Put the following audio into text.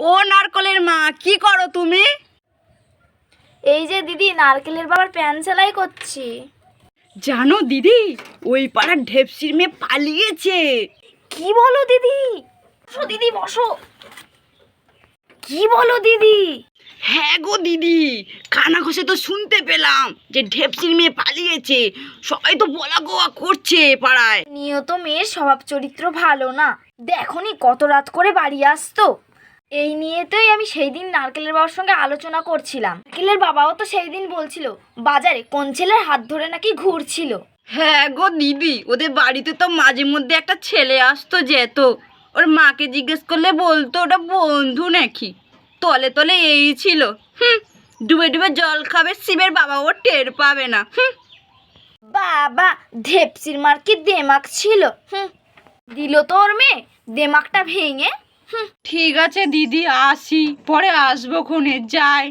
ও নারকলের মা, কি করো তুমি? এই যে দিদি, নারকেলের বাবার প্যান সেলাই করছি। জানো দিদি, ওই পাড়ার ঢেপসির মেয়ে পালিয়েছে। কি বলো দিদি? বসো দিদি, বসো। কি বলো দিদি? হ্যাঁ গো দিদি, কানা ঘষে তো শুনতে পেলাম যে ঢেপসির মেয়ে পালিয়েছে। সবাই তো বলা গোয়া করছে পাড়ায়। নিয়ত মেয়ের স্বভাব চরিত্র ভালো না। দেখনি কত রাত করে বাড়ি আসতো। এই নিয়েতেই আমি সেই দিন নারকেলের বাবার সঙ্গে আলোচনা করছিলাম। নারকেলের বাবাও তো সেই দিন বলছিল বাজারে কোন ছেলের হাত ধরে নাকি ঘুরছিল। হ্যাঁ গো দিদি, ওদের বাড়িতে তো মাঝে মধ্যে একটা ছেলে আসতো, যেত। ওর মাকে জিজ্ঞেস করলে বলতো ওটা বন্ধু নাকি। তলে তলে এই ছিল। ডুবে ডুবে জল খাবে, শিবের বাবা ও টের পাবে না। বাবা, ঢেপসির মার কি দেমাক ছিল। দিল তো ওর মেয়ে দেমাকটা ভেঙে। ঠিক আছে দিদি, আসি, পরে আসবো, ক্ষণে যাই।